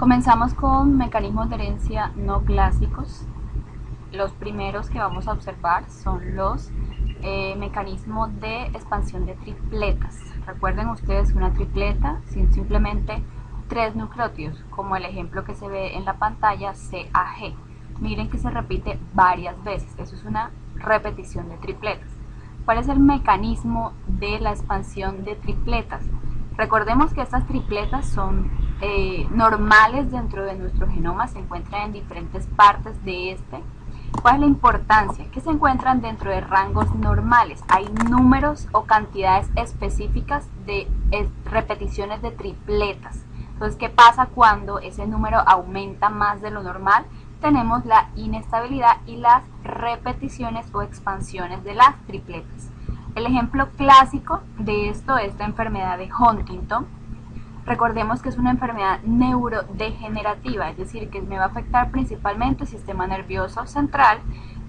Comenzamos con mecanismos de herencia no clásicos. Los primeros que vamos a observar son los mecanismos de expansión de tripletas. Recuerden ustedes una tripleta sin simplemente 3 nucleótidos, como el ejemplo que se ve en la pantalla CAG. Miren que se repite varias veces, eso es una repetición de tripletas. ¿Cuál es el mecanismo de la expansión de tripletas? Recordemos que estas tripletas son normales dentro de nuestro genoma, se encuentran en diferentes partes de este. ¿Cuál es la importancia? Que se encuentran dentro de rangos normales. Hay números o cantidades específicas de repeticiones de tripletas. Entonces, ¿qué pasa cuando ese número aumenta más de lo normal? Tenemos la inestabilidad y las repeticiones o expansiones de las tripletas. El ejemplo clásico de esto es la enfermedad de Huntington. Recordemos que es una enfermedad neurodegenerativa, es decir, que me va a afectar principalmente el sistema nervioso central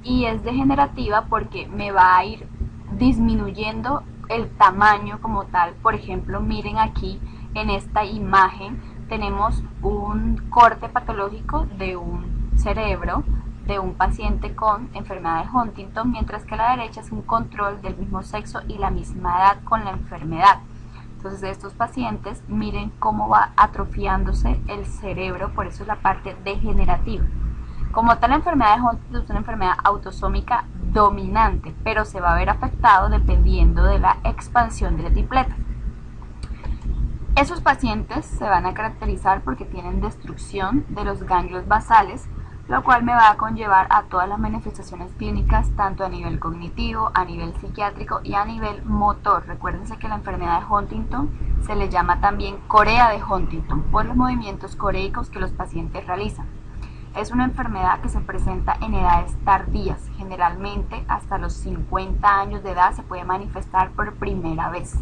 y es degenerativa porque me va a ir disminuyendo el tamaño como tal. Por ejemplo, miren aquí en esta imagen tenemos un corte patológico de un cerebro de un paciente con enfermedad de Huntington, mientras que a la derecha es un control del mismo sexo y la misma edad con la enfermedad. Entonces estos pacientes, miren cómo va atrofiándose el cerebro, por eso es la parte degenerativa. Como tal, la enfermedad de Huntington es una enfermedad autosómica dominante, pero se va a ver afectado dependiendo de la expansión de la tripleta. Esos pacientes se van a caracterizar porque tienen destrucción de los ganglios basales, lo cual me va a conllevar a todas las manifestaciones clínicas, tanto a nivel cognitivo, a nivel psiquiátrico y a nivel motor. Recuérdense que la enfermedad de Huntington se le llama también corea de Huntington por los movimientos coreicos que los pacientes realizan. Es una enfermedad que se presenta en edades tardías, generalmente hasta los 50 años de edad se puede manifestar por primera vez.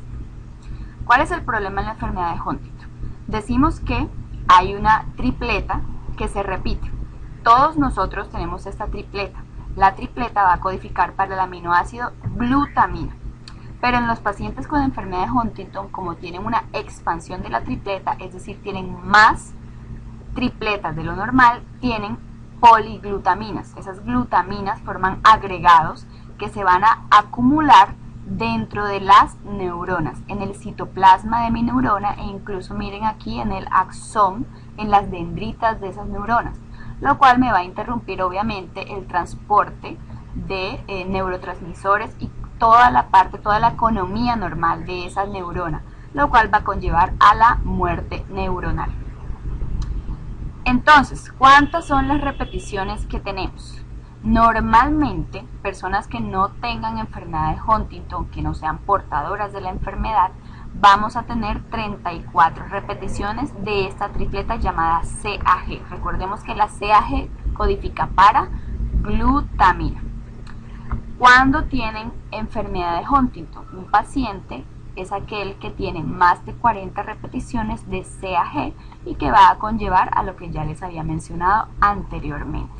¿Cuál es el problema en la enfermedad de Huntington? Decimos que hay una tripleta que se repite. Todos nosotros tenemos esta tripleta. La tripleta va a codificar para el aminoácido glutamina. Pero en los pacientes con enfermedad de Huntington, como tienen una expansión de la tripleta, es decir, tienen más tripletas de lo normal, tienen poliglutaminas. Esas glutaminas forman agregados que se van a acumular dentro de las neuronas, en el citoplasma de mi neurona e incluso miren aquí en el axón, en las dendritas de esas neuronas, lo cual me va a interrumpir obviamente el transporte de neurotransmisores y toda la economía normal de esas neuronas, lo cual va a conllevar a la muerte neuronal. Entonces, ¿cuántas son las repeticiones que tenemos? Normalmente, personas que no tengan enfermedad de Huntington, que no sean portadoras de la enfermedad, vamos a tener 34 repeticiones de esta tripleta llamada CAG. Recordemos que la CAG codifica para glutamina. ¿Cuándo tienen enfermedad de Huntington? Un paciente es aquel que tiene más de 40 repeticiones de CAG y que va a conllevar a lo que ya les había mencionado anteriormente.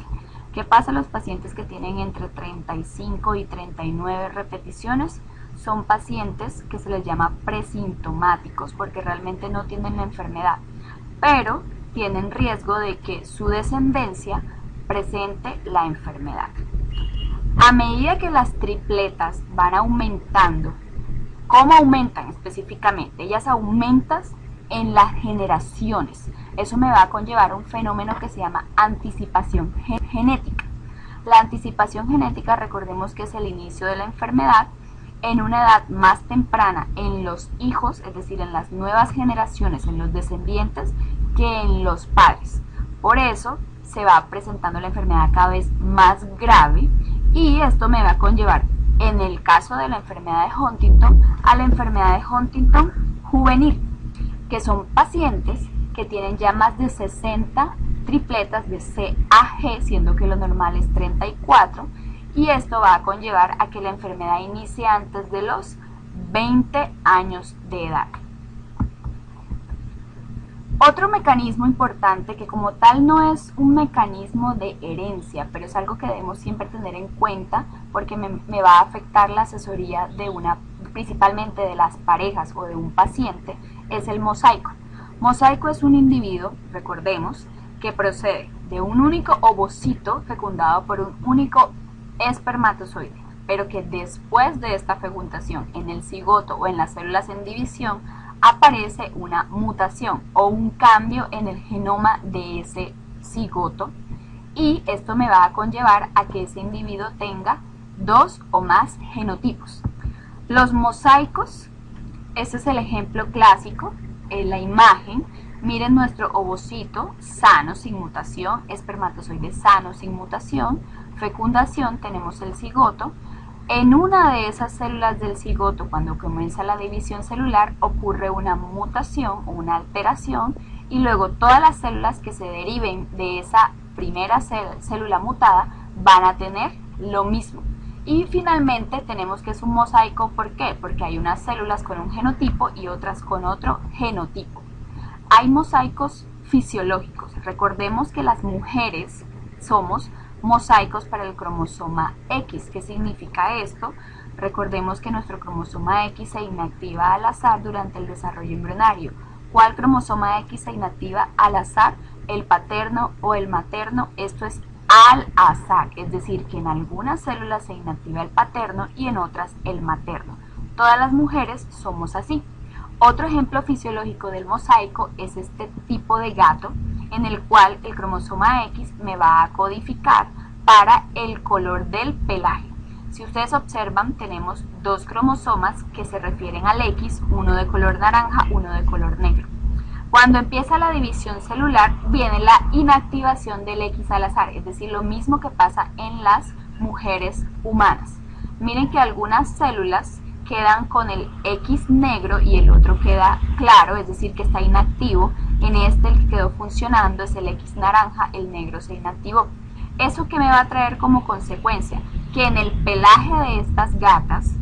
¿Qué pasa a los pacientes que tienen entre 35 y 39 repeticiones? Son pacientes que se les llama presintomáticos porque realmente no tienen la enfermedad, pero tienen riesgo de que su descendencia presente la enfermedad. A medida que las tripletas van aumentando, ¿cómo aumentan específicamente? Ellas aumentan en las generaciones. Eso me va a conllevar un fenómeno que se llama anticipación genética. La anticipación genética, recordemos que es el inicio de la enfermedad en una edad más temprana en los hijos, es decir, en las nuevas generaciones, en los descendientes, que en los padres. Por eso se va presentando la enfermedad cada vez más grave y esto me va a conllevar, en el caso de la enfermedad de Huntington, a la enfermedad de Huntington juvenil, que son pacientes que tienen ya más de 60 tripletas de CAG, siendo que lo normal es 34, y esto va a conllevar a que la enfermedad inicie antes de los 20 años de edad. Otro mecanismo importante que como tal no es un mecanismo de herencia, pero es algo que debemos siempre tener en cuenta porque me va a afectar la asesoría de principalmente de las parejas o de un paciente, es el mosaico. Mosaico es un individuo, recordemos, que procede de un único ovocito fecundado por un único espermatozoide, pero que después de esta fecundación en el cigoto o en las células en división aparece una mutación o un cambio en el genoma de ese cigoto, y esto me va a conllevar a que ese individuo tenga 2 o más genotipos. Los mosaicos, este es el ejemplo clásico en la imagen. Miren nuestro ovocito sano sin mutación, espermatozoide sano sin mutación, fecundación, tenemos el cigoto. En una de esas células del cigoto, cuando comienza la división celular, ocurre una mutación o una alteración, y luego todas las células que se deriven de esa primera célula mutada van a tener lo mismo. Y finalmente tenemos que es un mosaico. ¿Por qué? Porque hay unas células con un genotipo y otras con otro genotipo. Hay mosaicos fisiológicos. Recordemos que las mujeres somos mosaicos para el cromosoma X. ¿Qué significa esto? Recordemos que nuestro cromosoma X se inactiva al azar durante el desarrollo embrionario. ¿Cuál cromosoma X se inactiva al azar? ¿El paterno o el materno? Esto es al azar, es decir, que en algunas células se inactiva el paterno y en otras el materno. Todas las mujeres somos así. Otro ejemplo fisiológico del mosaico es este tipo de gato, en el cual el cromosoma X me va a codificar para el color del pelaje. Si ustedes observan, tenemos 2 cromosomas que se refieren al X, uno de color naranja, uno de color negro. Cuando empieza la división celular, viene la inactivación del X al azar, es decir, lo mismo que pasa en las mujeres humanas. Miren que algunas células quedan con el X negro y el otro queda claro, es decir, que está inactivo. En este el que quedó funcionando es el X naranja, el negro se inactivó. ¿Eso qué me va a traer como consecuencia? Que en el pelaje de estas gatas,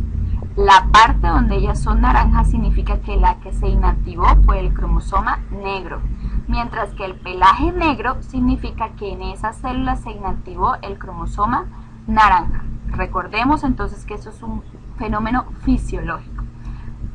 la parte donde ellas son naranjas significa que la que se inactivó fue el cromosoma negro, mientras que el pelaje negro significa que en esas células se inactivó el cromosoma naranja. Recordemos entonces que eso es un fenómeno fisiológico,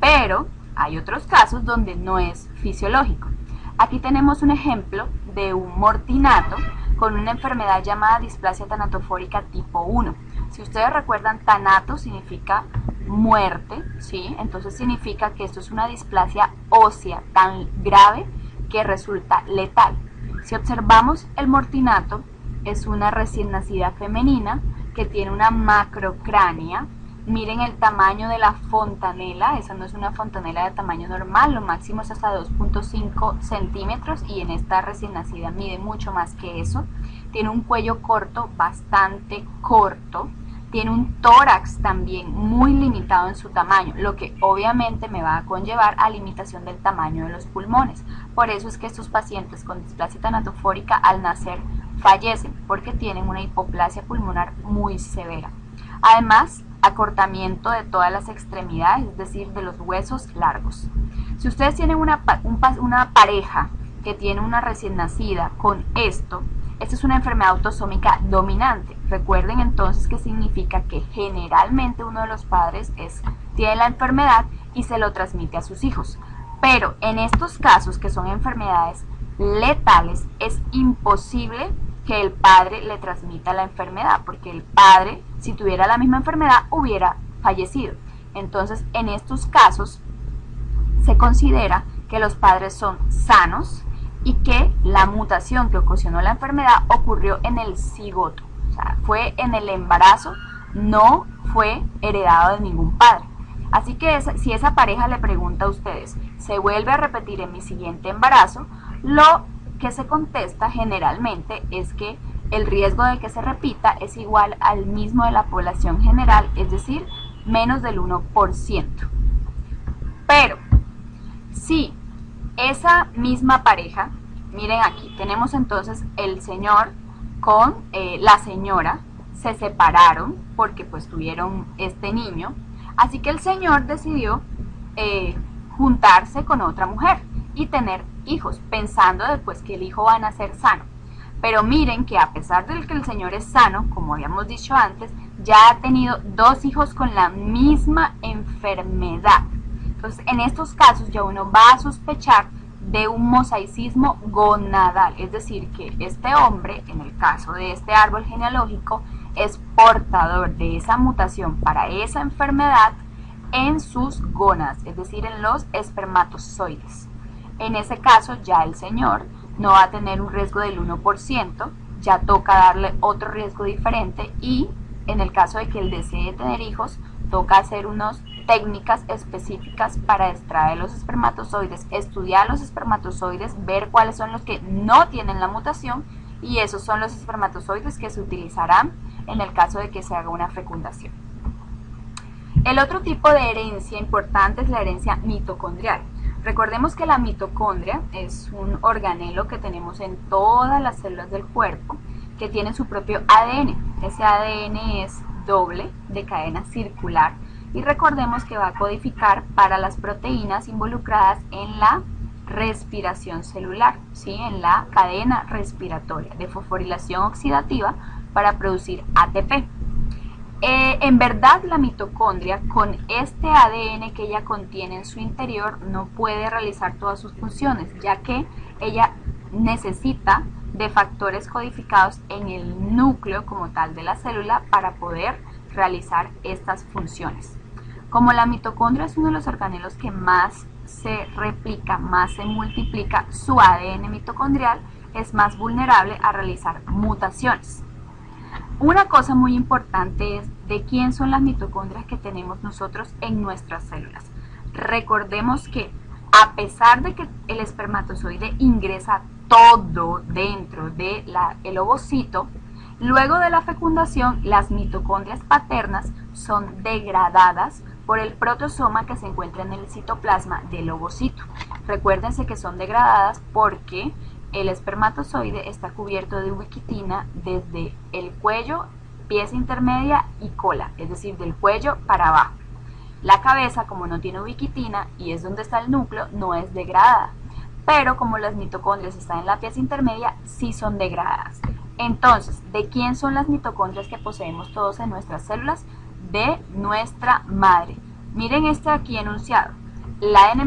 pero hay otros casos donde no es fisiológico. Aquí tenemos un ejemplo de un mortinato con una enfermedad llamada displasia tanatofórica tipo 1. Si ustedes recuerdan, tanato significa muerte, ¿sí? Entonces significa que esto es una displasia ósea tan grave que resulta letal. Si observamos el mortinato, es una recién nacida femenina que tiene una macrocránea. Miren el tamaño de la fontanela, esa no es una fontanela de tamaño normal, lo máximo es hasta 2.5 centímetros y en esta recién nacida mide mucho más que eso. Tiene un cuello corto, bastante corto. Tiene un tórax también muy limitado en su tamaño, lo que obviamente me va a conllevar a limitación del tamaño de los pulmones. Por eso es que estos pacientes con displasia tanatofórica al nacer fallecen, porque tienen una hipoplasia pulmonar muy severa. Además, acortamiento de todas las extremidades, es decir, de los huesos largos. Si ustedes tienen una pareja que tiene una recién nacida con esto, esta es una enfermedad autosómica dominante. Recuerden entonces que significa que generalmente uno de los padres tiene la enfermedad y se lo transmite a sus hijos. Pero en estos casos que son enfermedades letales, es imposible que el padre le transmita la enfermedad, porque el padre, si tuviera la misma enfermedad, hubiera fallecido. Entonces, en estos casos, se considera que los padres son sanos y que la mutación que ocasionó la enfermedad ocurrió en el cigoto, o sea, fue en el embarazo, no fue heredado de ningún padre. Así que si esa pareja le pregunta a ustedes, ¿se vuelve a repetir en mi siguiente embarazo?, lo que se contesta generalmente es que el riesgo de que se repita es igual al mismo de la población general, es decir, menos del 1%. Pero si esa misma pareja, miren aquí, tenemos entonces el señor con la señora, se separaron porque pues tuvieron este niño, así que el señor decidió juntarse con otra mujer y tener hijos, pensando después que el hijo va a nacer sano. Pero miren que a pesar de que el señor es sano, como habíamos dicho antes, ya ha tenido 2 hijos con la misma enfermedad. Entonces, en estos casos ya uno va a sospechar de un mosaicismo gonadal, es decir, que este hombre, en el caso de este árbol genealógico, es portador de esa mutación para esa enfermedad en sus gónadas, es decir, en los espermatozoides. En ese caso ya el señor no va a tener un riesgo del 1%, ya toca darle otro riesgo diferente, y en el caso de que él desee tener hijos, toca hacer unas técnicas específicas para extraer los espermatozoides, estudiar los espermatozoides, ver cuáles son los que no tienen la mutación, y esos son los espermatozoides que se utilizarán en el caso de que se haga una fecundación. El otro tipo de herencia importante es la herencia mitocondrial. Recordemos que la mitocondria es un organelo que tenemos en todas las células del cuerpo, que tiene su propio ADN. Ese ADN es doble, de cadena circular, y recordemos que va a codificar para las proteínas involucradas en la respiración celular, ¿sí? En la cadena respiratoria de fosforilación oxidativa para producir ATP. En verdad, la mitocondria, con este ADN que ella contiene en su interior, no puede realizar todas sus funciones, ya que ella necesita de factores codificados en el núcleo como tal de la célula para poder realizar estas funciones. Como la mitocondria es uno de los organelos que más se replica, más se multiplica, su ADN mitocondrial es más vulnerable a realizar mutaciones. Una cosa muy importante es de quién son las mitocondrias que tenemos nosotros en nuestras células. Recordemos que a pesar de que el espermatozoide ingresa todo dentro del ovocito, luego de la fecundación las mitocondrias paternas son degradadas por el protosoma que se encuentra en el citoplasma del ovocito. Recuérdense que son degradadas porque el espermatozoide está cubierto de ubiquitina desde el cuello, pieza intermedia y cola, es decir, del cuello para abajo. La cabeza, como no tiene ubiquitina y es donde está el núcleo, no es degradada, pero como las mitocondrias están en la pieza intermedia, sí son degradadas. Entonces, ¿de quién son las mitocondrias que poseemos todos en nuestras células? De nuestra madre. Miren este aquí enunciado. El ADN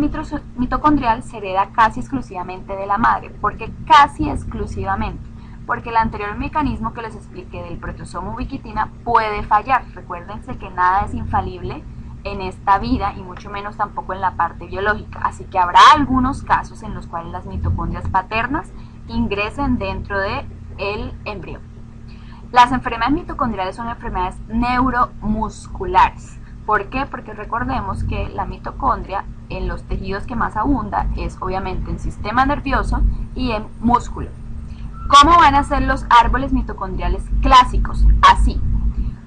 mitocondrial se hereda casi exclusivamente de la madre. ¿Por qué casi exclusivamente? Porque el anterior mecanismo que les expliqué del protosoma ubiquitina puede fallar. Recuérdense que nada es infalible en esta vida y mucho menos tampoco en la parte biológica. Así que habrá algunos casos en los cuales las mitocondrias paternas ingresen dentro del embrión. Las enfermedades mitocondriales son enfermedades neuromusculares. ¿Por qué? Porque recordemos que la mitocondria en los tejidos que más abunda es obviamente en sistema nervioso y en músculo. ¿Cómo van a ser los árboles mitocondriales clásicos? Así,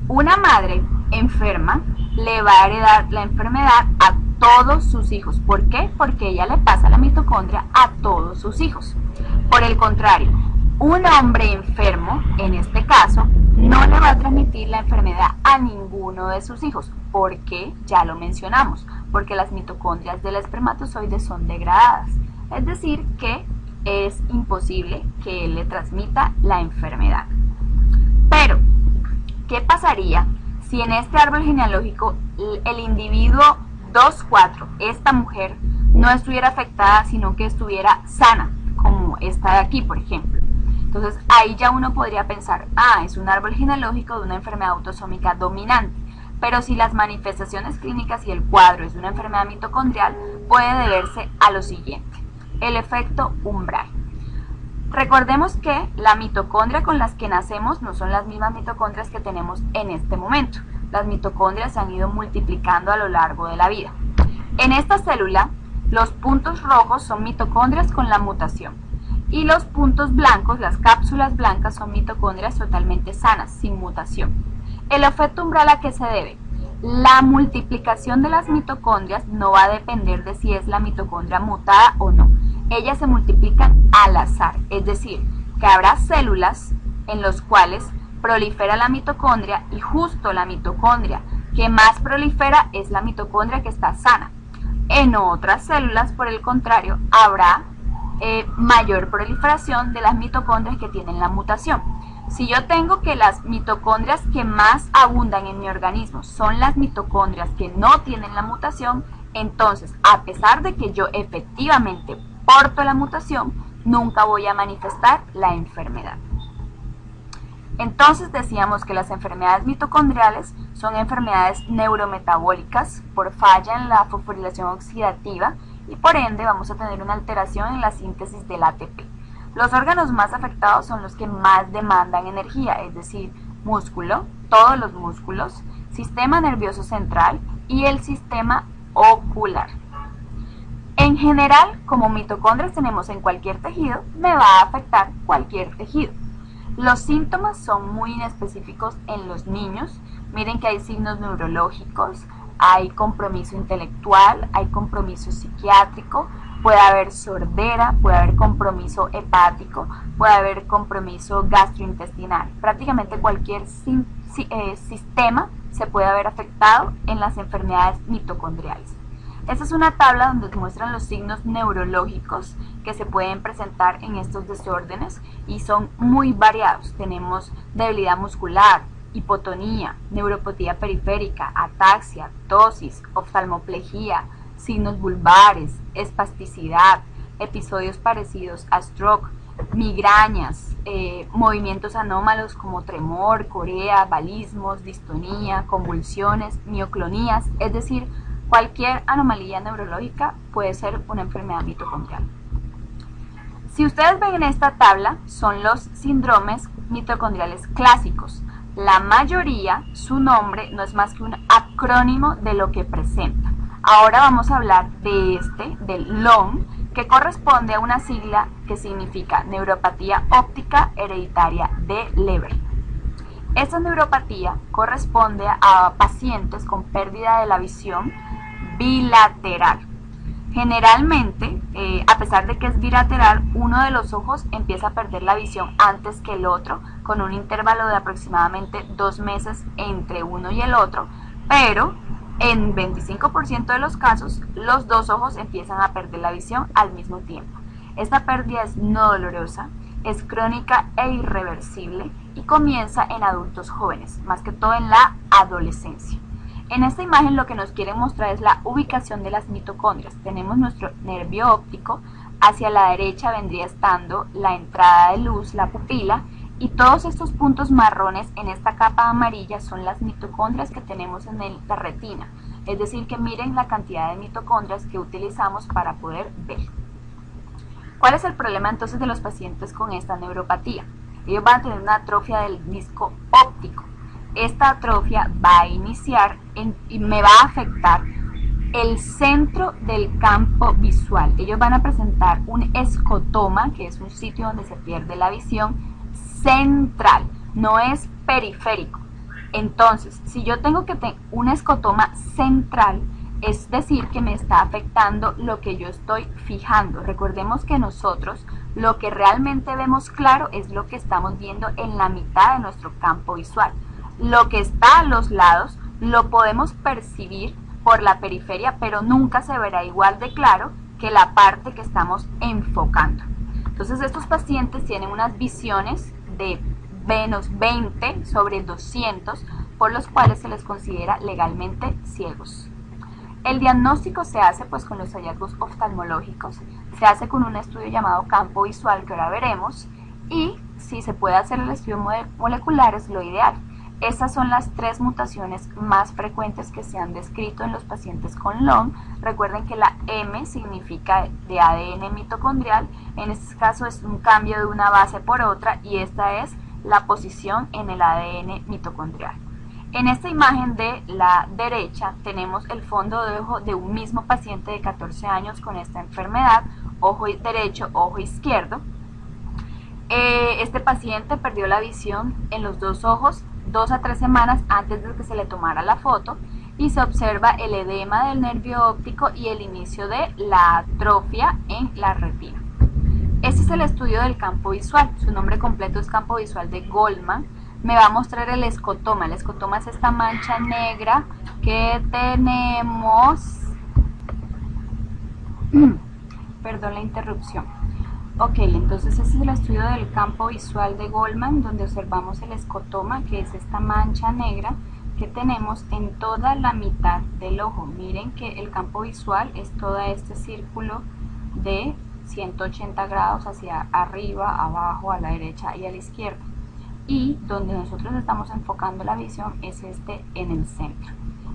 una madre enferma le va a heredar la enfermedad a todos sus hijos. ¿Por qué? Porque ella le pasa la mitocondria a todos sus hijos. Por el contrario, un hombre enfermo, en este caso, no le va a transmitir la enfermedad a ninguno de sus hijos. ¿Por qué? Ya lo mencionamos, porque las mitocondrias del espermatozoide son degradadas. Es decir, que es imposible que él le transmita la enfermedad. Pero, ¿qué pasaría si en este árbol genealógico el individuo 2,4, esta mujer, no estuviera afectada, sino que estuviera sana, como esta de aquí, por ejemplo? Entonces ahí ya uno podría pensar, es un árbol genealógico de una enfermedad autosómica dominante. Pero si las manifestaciones clínicas y el cuadro es de una enfermedad mitocondrial, puede deberse a lo siguiente: el efecto umbral. Recordemos que la mitocondria con las que nacemos no son las mismas mitocondrias que tenemos en este momento. Las mitocondrias se han ido multiplicando a lo largo de la vida. En esta célula, los puntos rojos son mitocondrias con la mutación. Y los puntos blancos, las cápsulas blancas, son mitocondrias totalmente sanas, sin mutación. ¿El efecto umbral a qué se debe? La multiplicación de las mitocondrias no va a depender de si es la mitocondria mutada o no. Ellas se multiplican al azar, es decir, que habrá células en las cuales prolifera la mitocondria y justo la mitocondria que más prolifera es la mitocondria que está sana. En otras células, por el contrario, habrá mayor proliferación de las mitocondrias que tienen la mutación. Si yo tengo que las mitocondrias que más abundan en mi organismo son las mitocondrias que no tienen la mutación, entonces, a pesar de que yo efectivamente porto la mutación, nunca voy a manifestar la enfermedad. Entonces decíamos que las enfermedades mitocondriales son enfermedades neurometabólicas por falla en la fosforilación oxidativa y por ende vamos a tener una alteración en la síntesis del ATP. Los órganos más afectados son los que más demandan energía, es decir, músculo, todos los músculos, sistema nervioso central y el sistema ocular. En general, como mitocondrias tenemos en cualquier tejido, me va a afectar cualquier tejido. Los síntomas son muy inespecíficos en los niños. Miren que hay signos neurológicos, hay compromiso intelectual, hay compromiso psiquiátrico, puede haber sordera, puede haber compromiso hepático, puede haber compromiso gastrointestinal. Prácticamente cualquier sistema se puede haber afectado en las enfermedades mitocondriales. Esta es una tabla donde te muestran los signos neurológicos que se pueden presentar en estos desórdenes y son muy variados. Tenemos debilidad muscular, hipotonía, neuropatía periférica, ataxia, ptosis, oftalmoplegia, signos vulvares, espasticidad, episodios parecidos a stroke, migrañas, movimientos anómalos como tremor, corea, balismos, distonía, convulsiones, mioclonías, es decir, cualquier anomalía neurológica puede ser una enfermedad mitocondrial. Si ustedes ven en esta tabla, son los síndromes mitocondriales clásicos. La mayoría, su nombre no es más que un acrónimo de lo que presenta. Ahora vamos a hablar de del LON, que corresponde a una sigla que significa neuropatía óptica hereditaria de Leber. Esta neuropatía corresponde a pacientes con pérdida de la visión bilateral. Generalmente, a pesar de que es bilateral, uno de los ojos empieza a perder la visión antes que el otro, con un intervalo de aproximadamente 2 meses entre uno y el otro, pero en 25% de los casos, los dos ojos empiezan a perder la visión al mismo tiempo. Esta pérdida es no dolorosa, es crónica e irreversible y comienza en adultos jóvenes, más que todo en la adolescencia. En esta imagen lo que nos quiere mostrar es la ubicación de las mitocondrias. Tenemos nuestro nervio óptico, hacia la derecha vendría estando la entrada de luz, la pupila, y todos estos puntos marrones en esta capa amarilla son las mitocondrias que tenemos en la retina. Es decir, que miren la cantidad de mitocondrias que utilizamos para poder ver. ¿Cuál es el problema entonces de los pacientes con esta neuropatía? Ellos van a tener una atrofia del disco óptico. Esta atrofia va a iniciar y me va a afectar el centro del campo visual. Ellos van a presentar un escotoma, que es un sitio donde se pierde la visión, central, no es periférico. Entonces, si yo tengo que tener un escotoma central, es decir, que me está afectando lo que yo estoy fijando. Recordemos que nosotros lo que realmente vemos claro es lo que estamos viendo en la mitad de nuestro campo visual. Lo que está a los lados lo podemos percibir por la periferia, pero nunca se verá igual de claro que la parte que estamos enfocando. Entonces estos pacientes tienen unas visiones de menos 20 sobre 200, por los cuales se les considera legalmente ciegos. El diagnóstico se hace pues con los hallazgos oftalmológicos, se hace con un estudio llamado campo visual que ahora veremos, y si se puede hacer el estudio molecular es lo ideal. Estas son las 3 mutaciones más frecuentes que se han descrito en los pacientes con LON. Recuerden que la M significa de ADN mitocondrial, en este caso es un cambio de una base por otra y esta es la posición en el ADN mitocondrial. En esta imagen de la derecha tenemos el fondo de ojo de un mismo paciente de 14 años con esta enfermedad, ojo derecho, ojo izquierdo. Este paciente perdió la visión en los 2 ojos 2 a 3 semanas antes de que se le tomara la foto y se observa el edema del nervio óptico y el inicio de la atrofia en la retina. Este es el estudio del campo visual, su nombre completo es campo visual de Goldman. Me va a mostrar el escotoma. El escotoma es esta mancha negra que tenemos. Perdón la interrupción. Ok, entonces ese es el estudio del campo visual de Goldman, donde observamos el escotoma, que es esta mancha negra que tenemos en toda la mitad del ojo. Miren que el campo visual es todo este círculo de 180 grados hacia arriba, abajo, a la derecha y a la izquierda. Y donde nosotros estamos enfocando la visión es en el centro.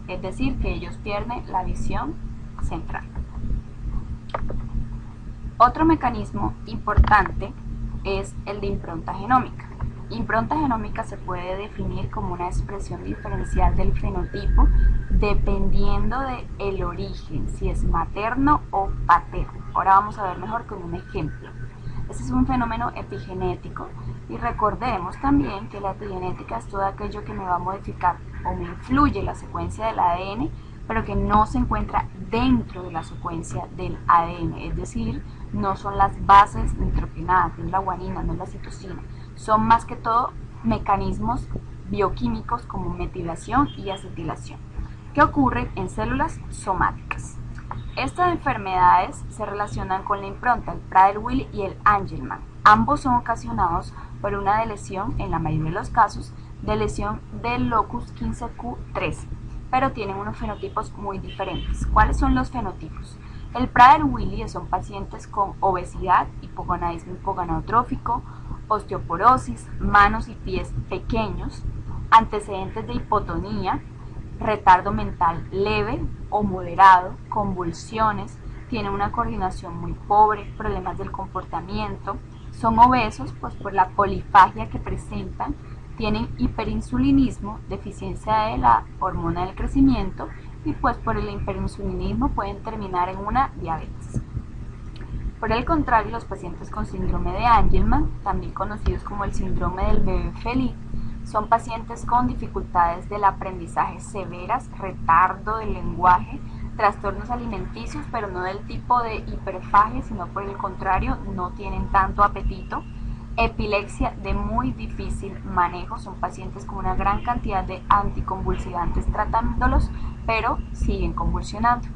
Es decir, que ellos pierden la visión central. Otro mecanismo importante es el de impronta genómica. Impronta genómica se puede definir como una expresión diferencial del fenotipo dependiendo del origen, si es materno o paterno. Ahora vamos a ver mejor con un ejemplo. Este es un fenómeno epigenético y recordemos también que la epigenética es todo aquello que me va a modificar o me influye la secuencia del ADN, pero que no se encuentra dentro de la secuencia del ADN, es decir, no son las bases nitrogenadas, no es la guanina, no es la citosina, son más que todo mecanismos bioquímicos como metilación y acetilación, que ocurren en células somáticas. Estas enfermedades se relacionan con la impronta, el Prader-Willi y el Angelman. Ambos son ocasionados por una lesión, en la mayoría de los casos, de lesión del locus 15q13, pero tienen unos fenotipos muy diferentes. ¿Cuáles son los fenotipos? El Prader-Willi son pacientes con obesidad, hipogonadismo hipogonadotrófico, osteoporosis, manos y pies pequeños, antecedentes de hipotonía, retardo mental leve o moderado, convulsiones, tienen una coordinación muy pobre, problemas del comportamiento, son obesos pues por la polifagia que presentan, tienen hiperinsulinismo, deficiencia de la hormona del crecimiento y pues por el hiperinsulinismo pueden terminar en una diabetes. Por el contrario, los pacientes con síndrome de Angelman, también conocidos como el síndrome del bebé feliz, son pacientes con dificultades del aprendizaje severas, retardo del lenguaje, trastornos alimenticios, pero no del tipo de hiperfagia, sino por el contrario, no tienen tanto apetito, epilepsia de muy difícil manejo, son pacientes con una gran cantidad de anticonvulsivantes tratándolos, pero siguen convulsionando.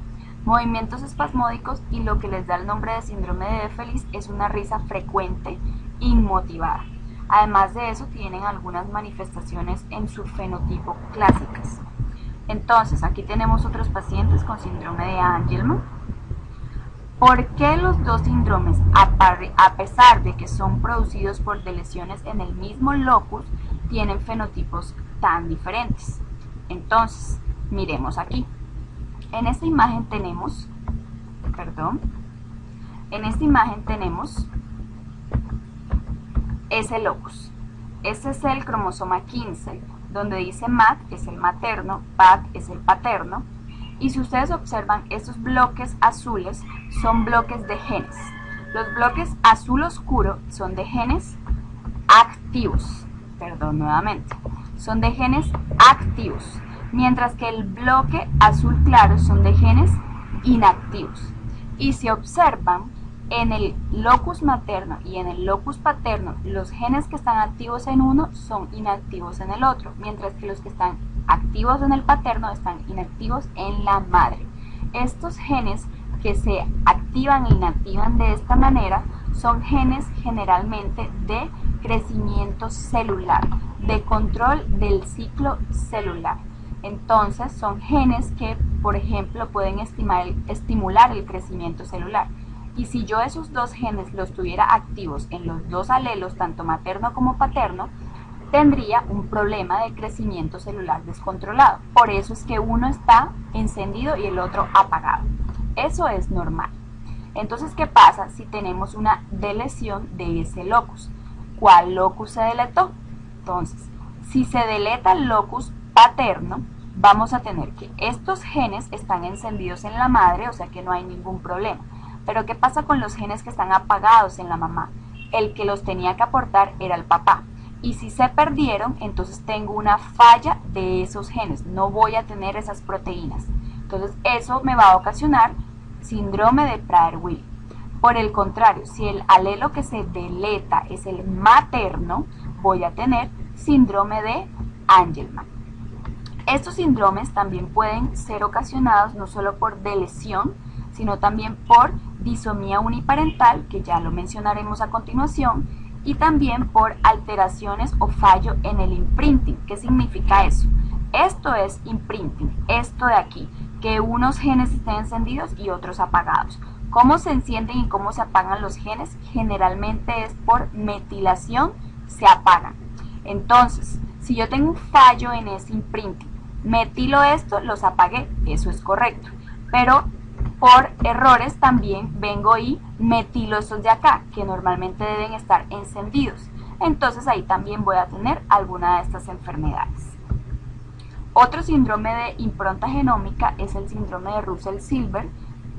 Movimientos espasmódicos y lo que les da el nombre de síndrome de bebé feliz es una risa frecuente, inmotivada. Además de eso, tienen algunas manifestaciones en su fenotipo clásicas. Entonces, aquí tenemos otros pacientes con síndrome de Angelman. ¿Por qué los dos síndromes, a pesar de que son producidos por lesiones en el mismo locus, tienen fenotipos tan diferentes? Entonces, miremos aquí. En esta imagen tenemos, ese locus. Este es el cromosoma 15, donde dice MAT es el materno, PAT es el paterno, y si ustedes observan, estos bloques azules son bloques de genes. Los bloques azul oscuro son de genes activos, son de genes activos, mientras que el bloque azul claro son de genes inactivos. Y si observan, en el locus materno y en el locus paterno, los genes que están activos en uno son inactivos en el otro, mientras que los que están activos en el paterno están inactivos en la madre. Estos genes que se activan e inactivan de esta manera son genes generalmente de crecimiento celular, de control del ciclo celular. Entonces son genes que, por ejemplo, pueden estimular el crecimiento celular. Y si yo esos dos genes los tuviera activos en los dos alelos, tanto materno como paterno, tendría un problema de crecimiento celular descontrolado. Por eso es que uno está encendido y el otro apagado. Eso es normal. Entonces, ¿qué pasa si tenemos una delesión de ese locus? ¿Cuál locus se deletó? Entonces, si se deleta el locus paterno, vamos a tener que estos genes están encendidos en la madre, o sea que no hay ningún problema. Pero ¿qué pasa con los genes que están apagados en la mamá? El que los tenía que aportar era el papá. Y si se perdieron, entonces tengo una falla de esos genes. No voy a tener esas proteínas. Entonces eso me va a ocasionar síndrome de Prader-Willi. Por el contrario, si el alelo que se deleta es el materno, voy a tener síndrome de Angelman. Estos síndromes también pueden ser ocasionados no solo por delesión, sino también por disomía uniparental, que ya lo mencionaremos a continuación, y también por alteraciones o fallo en el imprinting. ¿Qué significa eso? Esto es imprinting, esto de aquí, que unos genes estén encendidos y otros apagados. ¿Cómo se encienden y cómo se apagan los genes? Generalmente es por metilación, se apagan. Entonces, si yo tengo un fallo en ese imprinting, metilo esto, los apagué, eso es correcto. Pero por errores también vengo y metilo estos de acá, que normalmente deben estar encendidos. Entonces ahí también voy a tener alguna de estas enfermedades. Otro síndrome de impronta genómica es el síndrome de Russell-Silver,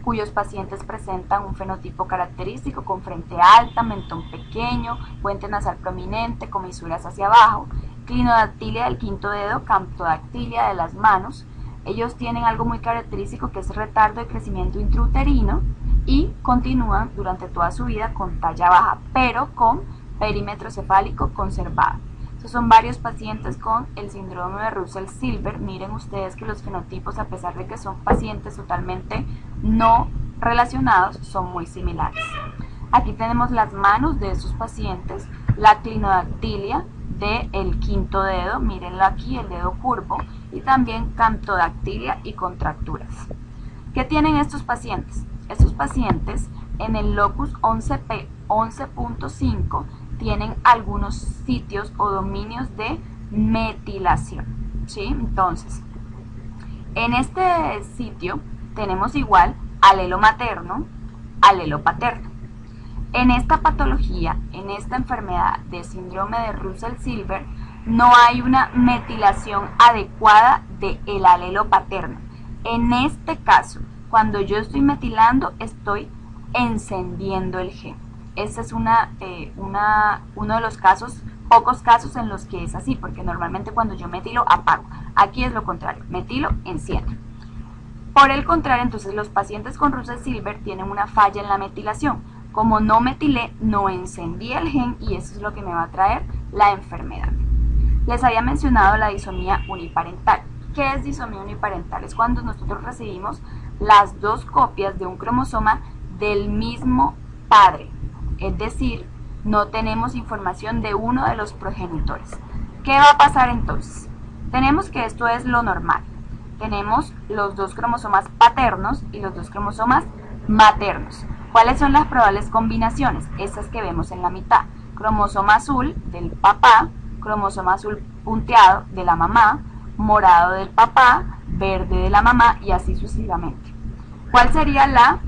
cuyos pacientes presentan un fenotipo característico con frente alta, mentón pequeño, puente nasal prominente, comisuras hacia abajo, clinodactilia del quinto dedo, camptodactilia de las manos. Ellos tienen algo muy característico que es retardo de crecimiento intrauterino y continúan durante toda su vida con talla baja, pero con perímetro cefálico conservado. Estos son varios pacientes con el síndrome de Russell-Silver. Miren ustedes que los fenotipos, a pesar de que son pacientes totalmente no relacionados, son muy similares. Aquí tenemos las manos de estos pacientes, la clinodactilia del quinto dedo, mírenlo aquí, el dedo curvo, y también camptodactilia y contracturas. ¿Qué tienen estos pacientes? Estos pacientes en el locus 11P 11.5 tienen algunos sitios o dominios de metilación, ¿sí? Entonces, en este sitio tenemos igual alelo materno, alelo paterno. En esta patología, en esta enfermedad de síndrome de Russell-Silver, no hay una metilación adecuada del alelo paterno. En este caso, cuando yo estoy metilando, estoy encendiendo el gen. Este es uno de los casos, pocos casos en los que es así, porque normalmente cuando yo metilo, apago. Aquí es lo contrario, metilo, enciendo. Por el contrario, entonces los pacientes con Russell-Silver tienen una falla en la metilación. Como no metilé, no encendí el gen y eso es lo que me va a traer la enfermedad. Les había mencionado la disomía uniparental. ¿Qué es disomía uniparental? Es cuando nosotros recibimos las dos copias de un cromosoma del mismo padre. Es decir, no tenemos información de uno de los progenitores. ¿Qué va a pasar entonces? Tenemos que esto es lo normal. Tenemos los dos cromosomas paternos y los dos cromosomas maternos. ¿Cuáles son las probables combinaciones? Estas que vemos en la mitad. Cromosoma azul del papá, cromosoma azul punteado de la mamá, morado del papá, verde de la mamá y así sucesivamente. ¿Cuál sería la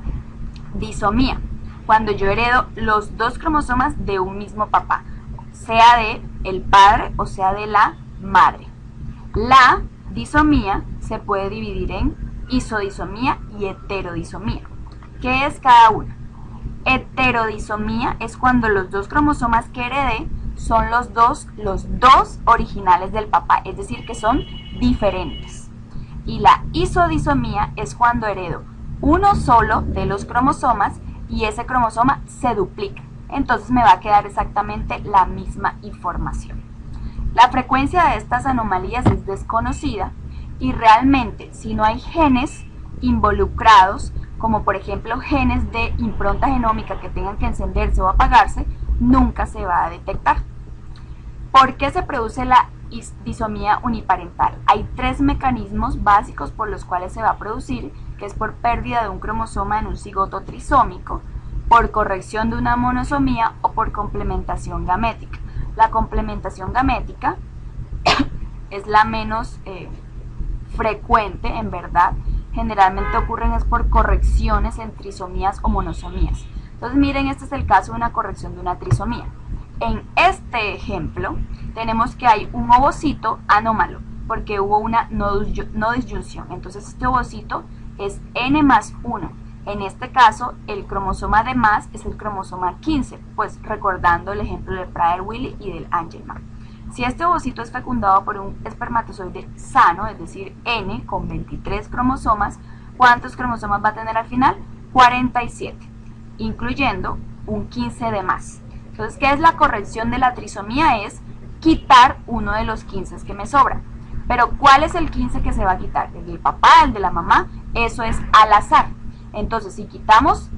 disomía? Cuando yo heredo los dos cromosomas de un mismo papá, sea de el padre o sea de la madre. La disomía se puede dividir en isodisomía y heterodisomía. ¿Qué es cada una? Heterodisomía es cuando los dos cromosomas que heredé son los dos originales del papá, es decir, que son diferentes. Y la isodisomía es cuando heredo uno solo de los cromosomas y ese cromosoma se duplica. Entonces me va a quedar exactamente la misma información. La frecuencia de estas anomalías es desconocida y realmente si no hay genes involucrados, como por ejemplo genes de impronta genómica que tengan que encenderse o apagarse, nunca se va a detectar. ¿Por qué se produce la disomía uniparental? Hay tres mecanismos básicos por los cuales se va a producir, que es por pérdida de un cromosoma en un cigoto trisómico, por corrección de una monosomía o por complementación gamética. La complementación gamética es la menos frecuente, en verdad. Generalmente ocurren es por correcciones en trisomías o monosomías. Entonces miren, este es el caso de una corrección de una trisomía. En este ejemplo tenemos que hay un ovocito anómalo porque hubo una no disyunción. Entonces este ovocito es N+1. En este caso el cromosoma de más es el cromosoma 15, pues recordando el ejemplo de Prader-Willi y del Angelman. Si este ovocito es fecundado por un espermatozoide sano, es decir, N con 23 cromosomas, ¿cuántos cromosomas va a tener al final? 47, incluyendo un 15 de más. Entonces, ¿qué es la corrección de la trisomía? Es quitar uno de los 15 que me sobra. Pero ¿cuál es el 15 que se va a quitar? ¿El del papá, el de la mamá? Eso es al azar. Entonces, si quitamos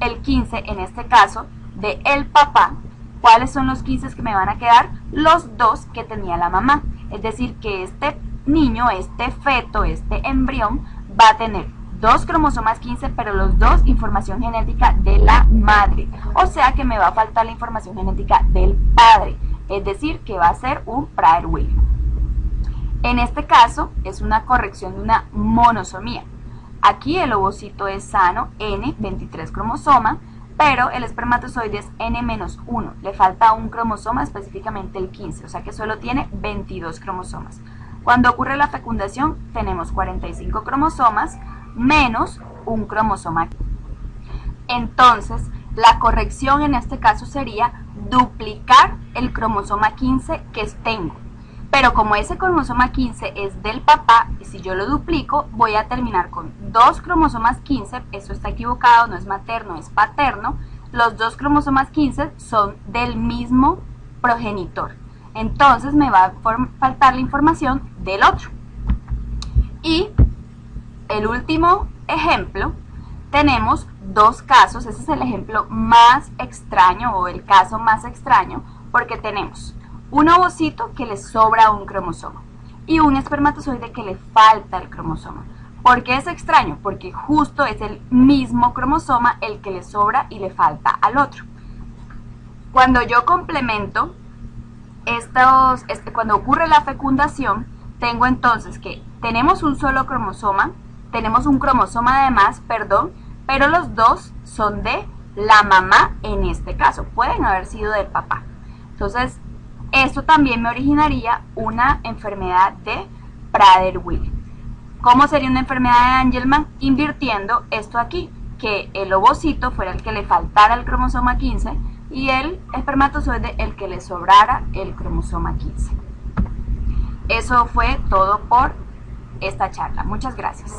el 15, en este caso, de el papá, ¿cuáles son los 15 que me van a quedar? Los 2 que tenía la mamá. Es decir, que este niño, este feto, este embrión, va a tener dos cromosomas 15, pero los dos información genética de la madre. O sea que me va a faltar la información genética del padre, es decir, que va a ser un Prader-Willi. En este caso es una corrección de una monosomía. Aquí el ovocito es sano, N, 23 cromosomas, pero el espermatozoide es N-1, le falta un cromosoma, específicamente el 15, o sea que solo tiene 22 cromosomas. Cuando ocurre la fecundación tenemos 45 cromosomas menos un cromosoma. Entonces, la corrección en este caso sería duplicar el cromosoma 15 que tengo. Pero como ese cromosoma 15 es del papá, y si yo lo duplico, voy a terminar con dos cromosomas 15, eso está equivocado, no es materno, es paterno. Los dos cromosomas 15 son del mismo progenitor. Entonces me va a faltar la información del otro. Y el último ejemplo, tenemos dos casos, ese es el ejemplo más extraño o el caso más extraño, porque tenemos un ovocito que le sobra un cromosoma y un espermatozoide que le falta el cromosoma. ¿Por qué es extraño? Porque justo es el mismo cromosoma el que le sobra y le falta al otro. Cuando yo complemento cuando ocurre la fecundación, tengo entonces que tenemos un solo cromosoma, tenemos un cromosoma además, pero los dos son de la mamá en este caso, pueden haber sido del papá. Entonces, esto también me originaría una enfermedad de Prader-Willi. ¿Cómo sería una enfermedad de Angelman? Invirtiendo esto aquí, que el ovocito fuera el que le faltara el cromosoma 15 y el espermatozoide el que le sobrara el cromosoma 15. Eso fue todo por esta charla. Muchas gracias.